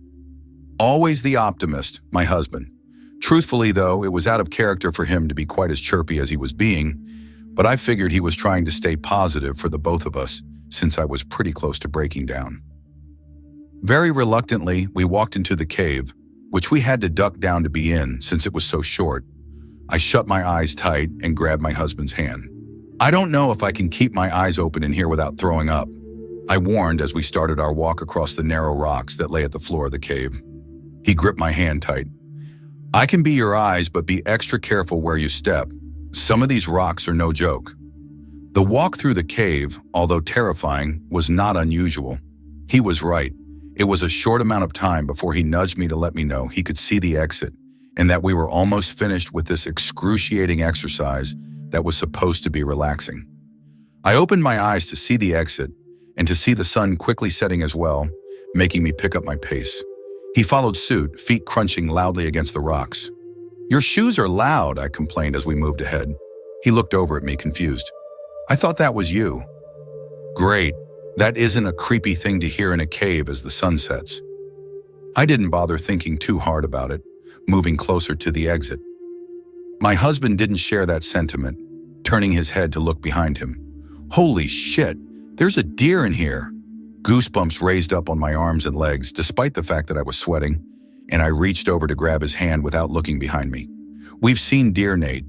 Always the optimist, my husband. Truthfully, though, it was out of character for him to be quite as chirpy as he was being, but I figured he was trying to stay positive for the both of us, since I was pretty close to breaking down. Very reluctantly, we walked into the cave, which we had to duck down to be in since it was so short. I shut my eyes tight and grabbed my husband's hand. I don't know if I can keep my eyes open in here without throwing up, I warned as we started our walk across the narrow rocks that lay at the floor of the cave. He gripped my hand tight. I can be your eyes, but be extra careful where you step. Some of these rocks are no joke. The walk through the cave, although terrifying, was not unusual. He was right. It was a short amount of time before he nudged me to let me know he could see the exit and that we were almost finished with this excruciating exercise that was supposed to be relaxing. I opened my eyes to see the exit and to see the sun quickly setting as well, making me pick up my pace. He followed suit, feet crunching loudly against the rocks. Your shoes are loud, I complained as we moved ahead. He looked over at me, confused. I thought that was you. Great. That isn't a creepy thing to hear in a cave as the sun sets. I didn't bother thinking too hard about it, moving closer to the exit. My husband didn't share that sentiment, turning his head to look behind him. Holy shit, there's a deer in here. Goosebumps raised up on my arms and legs, despite the fact that I was sweating, and I reached over to grab his hand without looking behind me. We've seen deer, Nate.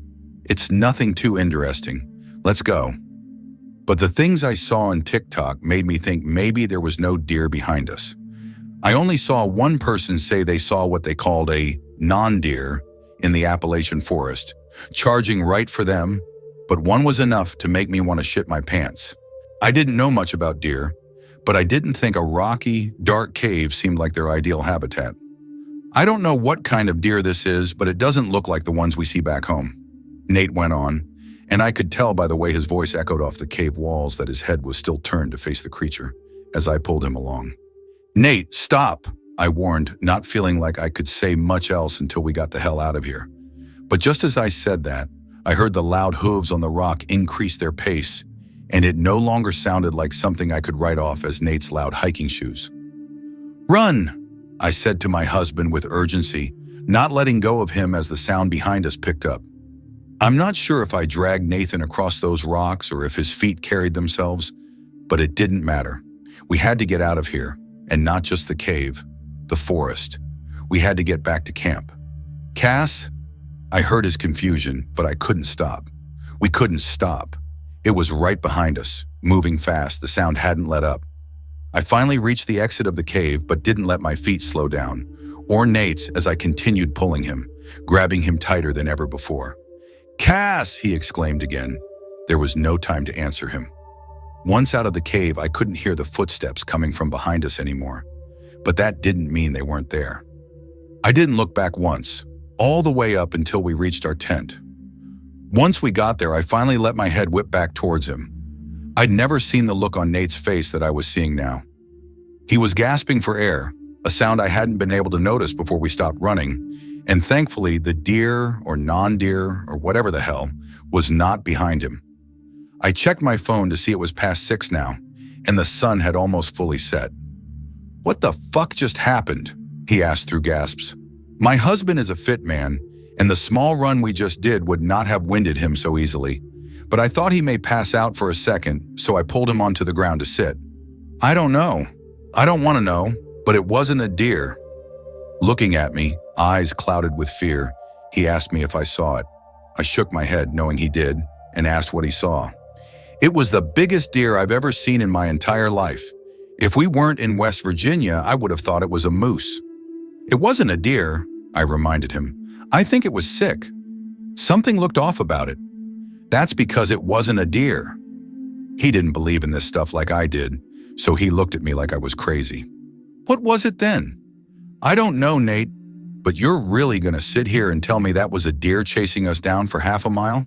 It's nothing too interesting. Let's go. But the things I saw on TikTok made me think maybe there was no deer behind us. I only saw one person say they saw what they called a non-deer in the Appalachian forest, charging right for them, but one was enough to make me want to shit my pants. I didn't know much about deer, but I didn't think a rocky, dark cave seemed like their ideal habitat. I don't know what kind of deer this is, but it doesn't look like the ones we see back home. Nate went on, and I could tell by the way his voice echoed off the cave walls that his head was still turned to face the creature as I pulled him along. Nate, stop, I warned, not feeling like I could say much else until we got the hell out of here. But just as I said that, I heard the loud hooves on the rock increase their pace, and it no longer sounded like something I could write off as Nate's loud hiking shoes. Run, I said to my husband with urgency, not letting go of him as the sound behind us picked up. I'm not sure if I dragged Nathan across those rocks or if his feet carried themselves, but it didn't matter. We had to get out of here, and not just the cave, the forest. We had to get back to camp. Cass? I heard his confusion, but I couldn't stop. We couldn't stop. It was right behind us, moving fast. The sound hadn't let up. I finally reached the exit of the cave, but didn't let my feet slow down, or Nate's as I continued pulling him, grabbing him tighter than ever before. Cass, he exclaimed again. There was no time to answer him. Once out of the cave, I couldn't hear the footsteps coming from behind us anymore, but that didn't mean they weren't there. I didn't look back once, all the way up until we reached our tent. Once we got there, I finally let my head whip back towards him. I'd never seen the look on Nate's face that I was seeing now. He was gasping for air, a sound I hadn't been able to notice before we stopped running, and thankfully the deer or non-deer or whatever the hell was not behind him. I checked my phone to see it was past 6 now, and the sun had almost fully set. What the fuck just happened? He asked through gasps. My husband is a fit man, and the small run we just did would not have winded him so easily, but I thought he may pass out for a second, so I pulled him onto the ground to sit. I don't know. I don't want to know, but it wasn't a deer. Looking at me, eyes clouded with fear, he asked me if I saw it. I shook my head, knowing he did, and asked what he saw. It was the biggest deer I've ever seen in my entire life. If we weren't in West Virginia, I would have thought it was a moose. It wasn't a deer, I reminded him. I think it was sick. Something looked off about it. That's because it wasn't a deer. He didn't believe in this stuff like I did, so he looked at me like I was crazy. What was it then? I don't know, Nate, but you're really gonna sit here and tell me that was a deer chasing us down for half a mile?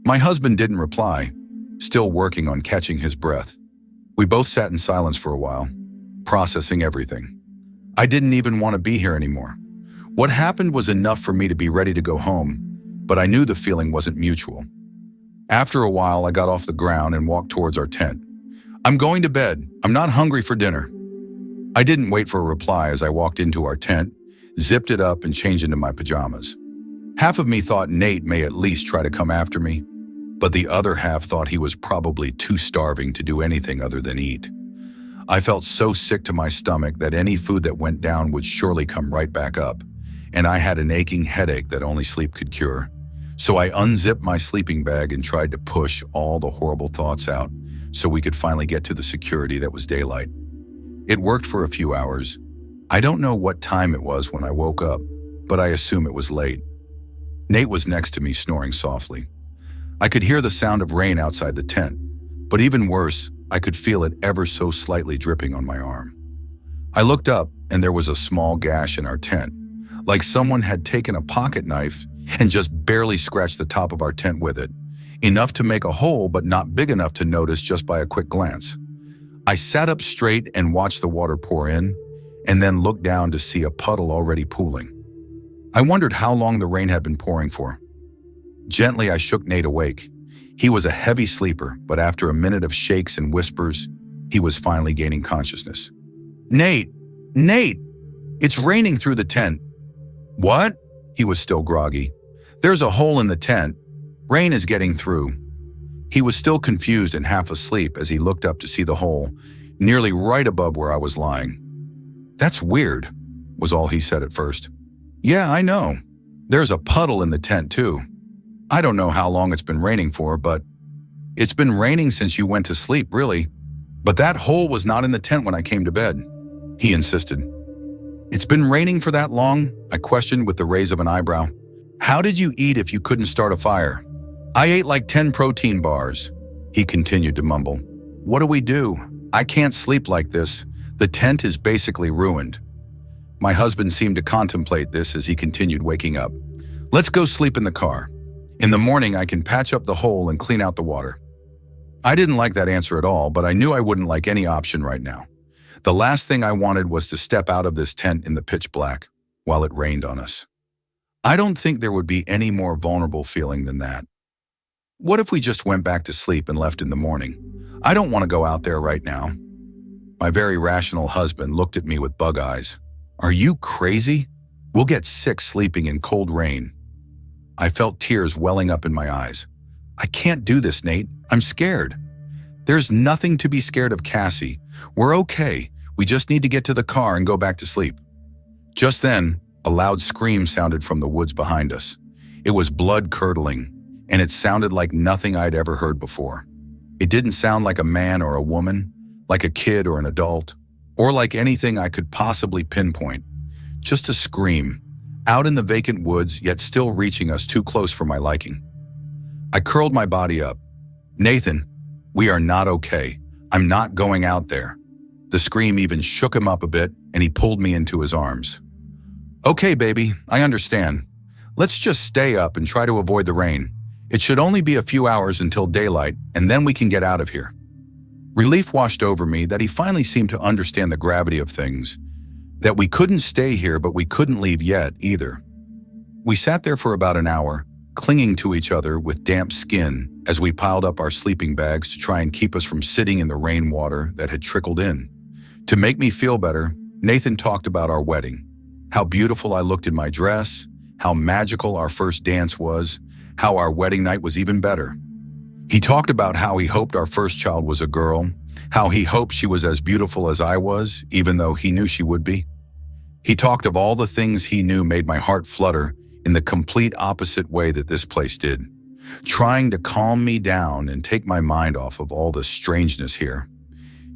My husband didn't reply, still working on catching his breath. We both sat in silence for a while, processing everything. I didn't even want to be here anymore. What happened was enough for me to be ready to go home, but I knew the feeling wasn't mutual. After a while, I got off the ground and walked towards our tent. I'm going to bed. I'm not hungry for dinner. I didn't wait for a reply as I walked into our tent, zipped it up, and changed into my pajamas. Half of me thought Nate may at least try to come after me, but the other half thought he was probably too starving to do anything other than eat. I felt so sick to my stomach that any food that went down would surely come right back up, and I had an aching headache that only sleep could cure. So I unzipped my sleeping bag and tried to push all the horrible thoughts out so we could finally get to the security that was daylight. It worked for a few hours. I don't know what time it was when I woke up, but I assume it was late. Nate was next to me, snoring softly. I could hear the sound of rain outside the tent, but even worse, I could feel it ever so slightly dripping on my arm. I looked up and there was a small gash in our tent, like someone had taken a pocket knife and just barely scratched the top of our tent with it, enough to make a hole but not big enough to notice just by a quick glance. I sat up straight and watched the water pour in, and then looked down to see a puddle already pooling. I wondered how long the rain had been pouring for. Gently, I shook Nate awake. He was a heavy sleeper, but after a minute of shakes and whispers, he was finally gaining consciousness. Nate! Nate! It's raining through the tent. What? He was still groggy. There's a hole in the tent. Rain is getting through. He was still confused and half asleep as he looked up to see the hole, nearly right above where I was lying. That's weird, was all he said at first. Yeah, I know. There's a puddle in the tent too. I don't know how long it's been raining for, but it's been raining since you went to sleep, really. But that hole was not in the tent when I came to bed, he insisted. It's been raining for that long? I questioned with the raise of an eyebrow. How did you eat if you couldn't start a fire? I ate like 10 protein bars, he continued to mumble. What do we do? I can't sleep like this. The tent is basically ruined. My husband seemed to contemplate this as he continued waking up. Let's go sleep in the car. In the morning, I can patch up the hole and clean out the water. I didn't like that answer at all, but I knew I wouldn't like any option right now. The last thing I wanted was to step out of this tent in the pitch black while it rained on us. I don't think there would be any more vulnerable feeling than that. What if we just went back to sleep and left in the morning? I don't want to go out there right now. My very rational husband looked at me with bug eyes. Are you crazy? We'll get sick sleeping in cold rain. I felt tears welling up in my eyes. I can't do this, Nate. I'm scared. There's nothing to be scared of, Cassie. We're okay. We just need to get to the car and go back to sleep. Just then, a loud scream sounded from the woods behind us. It was blood-curdling, and it sounded like nothing I'd ever heard before. It didn't sound like a man or a woman, like a kid or an adult, or like anything I could possibly pinpoint. Just a scream, out in the vacant woods, yet still reaching us too close for my liking. I curled my body up. Nathan, we are not okay. I'm not going out there. The scream even shook him up a bit, and he pulled me into his arms. Okay, baby, I understand. Let's just stay up and try to avoid the rain. It should only be a few hours until daylight, and then we can get out of here. Relief washed over me that he finally seemed to understand the gravity of things, that we couldn't stay here, but we couldn't leave yet either. We sat there for about an hour, clinging to each other with damp skin as we piled up our sleeping bags to try and keep us from sitting in the rainwater that had trickled in. To make me feel better, Nathan talked about our wedding, how beautiful I looked in my dress, how magical our first dance was, how our wedding night was even better. He talked about how he hoped our first child was a girl, how he hoped she was as beautiful as I was, even though he knew she would be. He talked of all the things he knew made my heart flutter in the complete opposite way that this place did. trying to calm me down and take my mind off of all the strangeness here.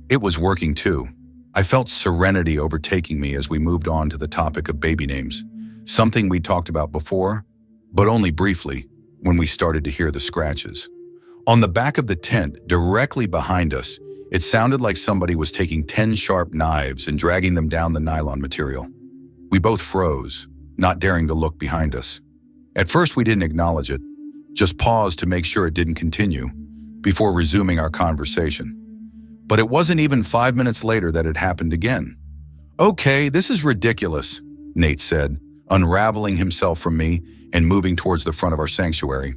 It was working too. I felt serenity overtaking me as we moved on to the topic of baby names, something we talked about before, but only briefly when we started to hear the scratches. On the back of the tent, directly behind us, it sounded like somebody was taking 10 sharp knives and dragging them down the nylon material. We both froze, not daring to look behind us. At first, we didn't acknowledge it, just paused to make sure it didn't continue before resuming our conversation. But it wasn't even 5 minutes later that it happened again. "Okay, this is ridiculous," Nate said, unraveling himself from me and moving towards the front of our sanctuary.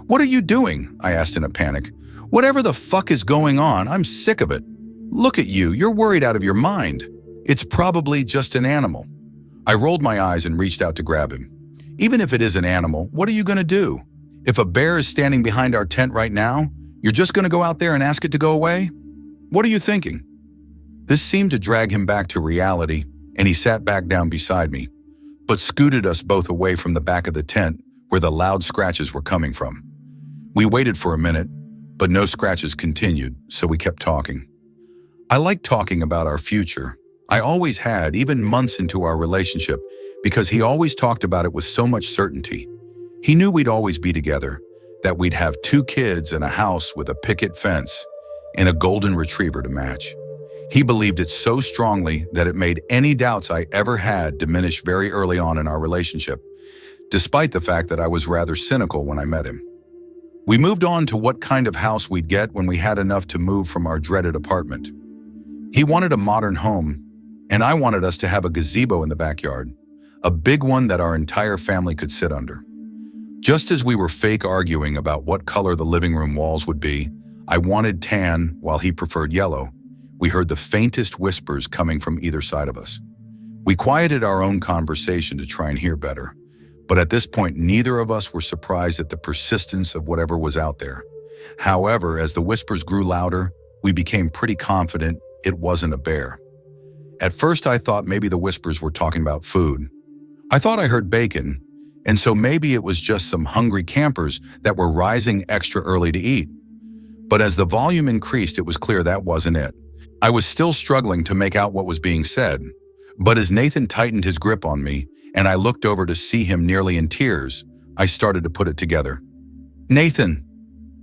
"What are you doing?" I asked in a panic. "Whatever the fuck is going on, I'm sick of it. Look at you, you're worried out of your mind. It's probably just an animal." I rolled my eyes and reached out to grab him. "Even if it is an animal, what are you going to do? If a bear is standing behind our tent right now, you're just going to go out there and ask it to go away? What are you thinking?" This seemed to drag him back to reality, and he sat back down beside me, but scooted us both away from the back of the tent where the loud scratches were coming from. We waited for a minute, but no scratches continued, so we kept talking. I like talking about our future. I always had, even months into our relationship, because he always talked about it with so much certainty. He knew we'd always be together, that we'd have 2 kids and a house with a picket fence and a golden retriever to match. He believed it so strongly that it made any doubts I ever had diminish very early on in our relationship, despite the fact that I was rather cynical when I met him. We moved on to what kind of house we'd get when we had enough to move from our dreaded apartment. He wanted a modern home, and I wanted us to have a gazebo in the backyard, a big one that our entire family could sit under. Just as we were fake arguing about what color the living room walls would be, I wanted tan while he preferred yellow. We heard the faintest whispers coming from either side of us. We quieted our own conversation to try and hear better, but at this point, neither of us were surprised at the persistence of whatever was out there. However, as the whispers grew louder, we became pretty confident it wasn't a bear. At first, I thought maybe the whispers were talking about food. I thought I heard bacon, and so maybe it was just some hungry campers that were rising extra early to eat. But as the volume increased, it was clear that wasn't it. I was still struggling to make out what was being said, but as Nathan tightened his grip on me and I looked over to see him nearly in tears, I started to put it together. "Nathan!"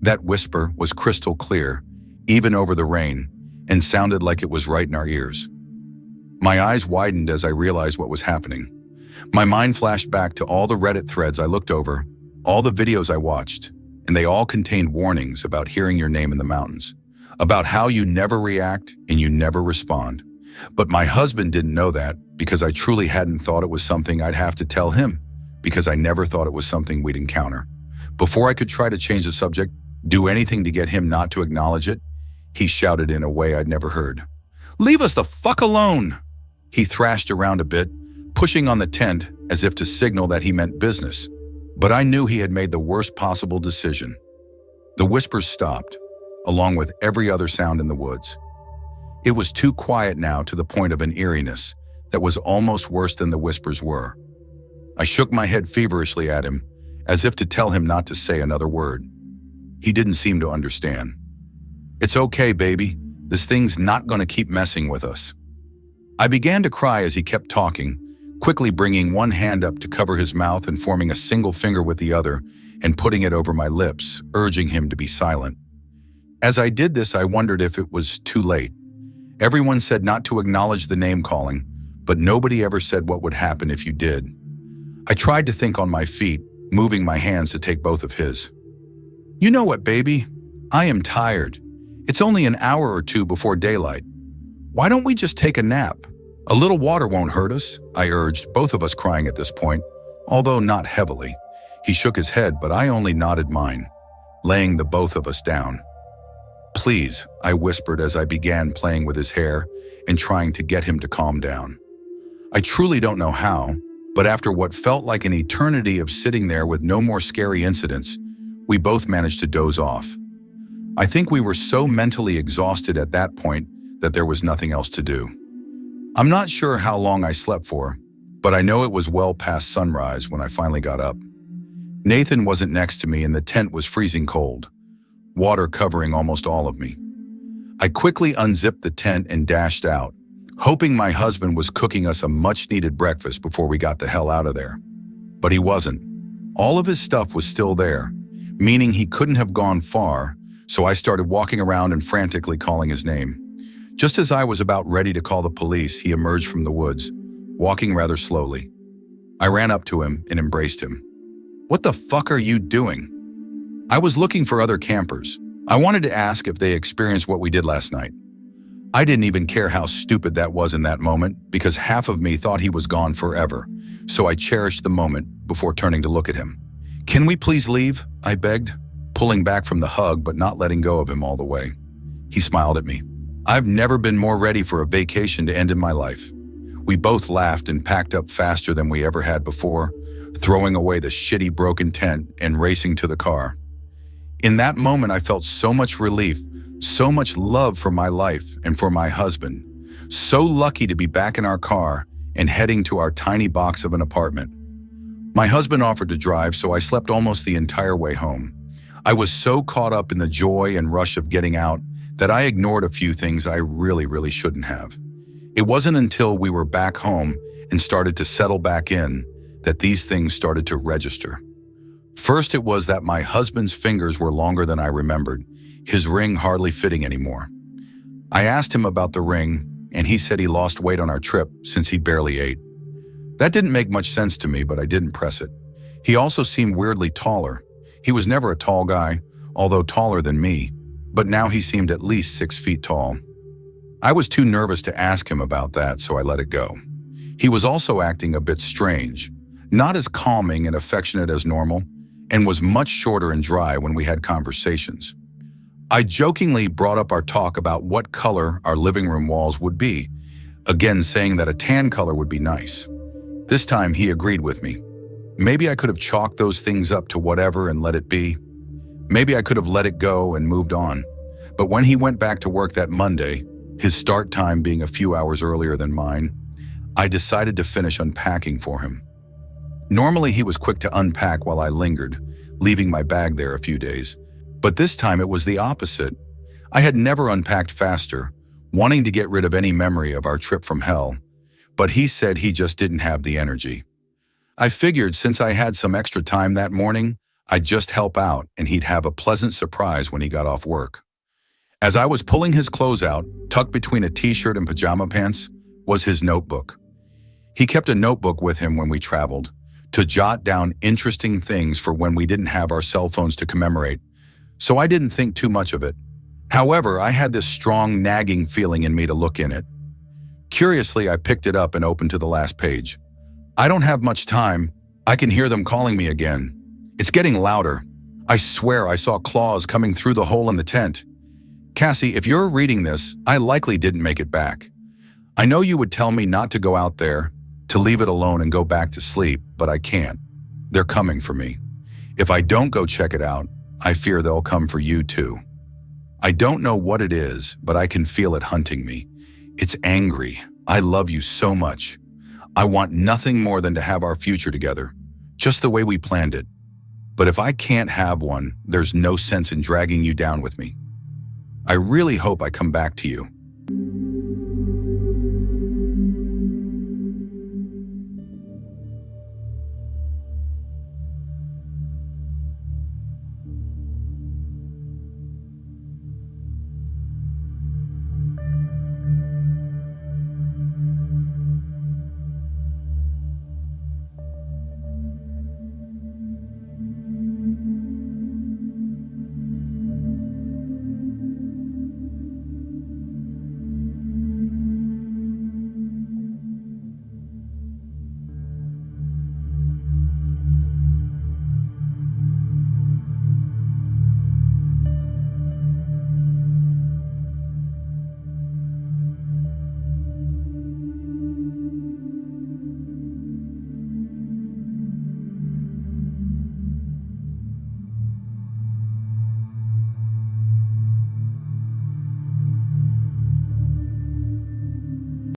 That whisper was crystal clear, even over the rain, and sounded like it was right in our ears. My eyes widened as I realized what was happening. My mind flashed back to all the Reddit threads I looked over, all the videos I watched, and they all contained warnings about hearing your name in the mountains, about how you never react and you never respond. But my husband didn't know that because I truly hadn't thought it was something I'd have to tell him, because I never thought it was something we'd encounter. Before I could try to change the subject, do anything to get him not to acknowledge it, he shouted in a way I'd never heard. "Leave us the fuck alone!" He thrashed around a bit, pushing on the tent as if to signal that he meant business. But I knew he had made the worst possible decision. The whispers stopped, along with every other sound in the woods. It was too quiet now to the point of an eeriness that was almost worse than the whispers were. I shook my head feverishly at him, as if to tell him not to say another word. He didn't seem to understand. "It's okay, baby. This thing's not going to keep messing with us." I began to cry as he kept talking, quickly bringing one hand up to cover his mouth and forming a single finger with the other and putting it over my lips, urging him to be silent. As I did this, I wondered if it was too late. Everyone said not to acknowledge the name calling, but nobody ever said what would happen if you did. I tried to think on my feet, moving my hands to take both of his. "You know what, baby? I am tired. It's only an hour or 2 before daylight. Why don't we just take a nap? A little water won't hurt us," I urged, both of us crying at this point, although not heavily. He shook his head, but I only nodded mine, laying the both of us down. "Please," I whispered as I began playing with his hair and trying to get him to calm down. I truly don't know how, but after what felt like an eternity of sitting there with no more scary incidents, we both managed to doze off. I think we were so mentally exhausted at that point that there was nothing else to do. I'm not sure how long I slept for, but I know it was well past sunrise when I finally got up. Nathan wasn't next to me and the tent was freezing cold, water covering almost all of me. I quickly unzipped the tent and dashed out, hoping my husband was cooking us a much-needed breakfast before we got the hell out of there. But he wasn't. All of his stuff was still there, meaning he couldn't have gone far, so I started walking around and frantically calling his name. Just as I was about ready to call the police, he emerged from the woods, walking rather slowly. I ran up to him and embraced him. "What the fuck are you doing?" I was looking for other campers. I wanted to ask if they experienced what we did last night. I didn't even care how stupid that was in that moment because half of me thought he was gone forever, so I cherished the moment before turning to look at him. "Can we please leave?" I begged, pulling back from the hug but not letting go of him all the way. He smiled at me. I've never been more ready for a vacation to end in my life. We both laughed and packed up faster than we ever had before, throwing away the shitty broken tent and racing to the car. In that moment, I felt so much relief, so much love for my life and for my husband. So lucky to be back in our car and heading to our tiny box of an apartment. My husband offered to drive, so I slept almost the entire way home. I was so caught up in the joy and rush of getting out that I ignored a few things I really shouldn't have. It wasn't until we were back home and started to settle back in that these things started to register. First, it was that my husband's fingers were longer than I remembered, his ring hardly fitting anymore. I asked him about the ring, and he said he lost weight on our trip since he barely ate. That didn't make much sense to me, but I didn't press it. He also seemed weirdly taller. He was never a tall guy, although taller than me, but now he seemed at least 6 feet tall. I was too nervous to ask him about that, so I let it go. He was also acting a bit strange, not as calming and affectionate as normal, and was much shorter and dry when we had conversations. I jokingly brought up our talk about what color our living room walls would be, again saying that a tan color would be nice. This time he agreed with me. Maybe I could have chalked those things up to whatever and let it be. Maybe I could have let it go and moved on. But when he went back to work that Monday, his start time being a few hours earlier than mine, I decided to finish unpacking for him. Normally he was quick to unpack while I lingered, leaving my bag there a few days. But this time it was the opposite. I had never unpacked faster, wanting to get rid of any memory of our trip from hell. But he said he just didn't have the energy. I figured since I had some extra time that morning, I'd just help out and he'd have a pleasant surprise when he got off work. As I was pulling his clothes out, tucked between a t-shirt and pajama pants, was his notebook. He kept a notebook with him when we traveled, to jot down interesting things for when we didn't have our cell phones to commemorate, so I didn't think too much of it. However, I had this strong nagging feeling in me to look in it. Curiously, I picked it up and opened to the last page. "I don't have much time. I can hear them calling me again. It's getting louder. I swear I saw claws coming through the hole in the tent. Cassie, if you're reading this, I likely didn't make it back. I know you would tell me not to go out there, to leave it alone and go back to sleep, but I can't. They're coming for me. If I don't go check it out, I fear they'll come for you too. I don't know what it is, but I can feel it hunting me. It's angry. I love you so much. I want nothing more than to have our future together, just the way we planned it. But if I can't have one, there's no sense in dragging you down with me. I really hope I come back to you.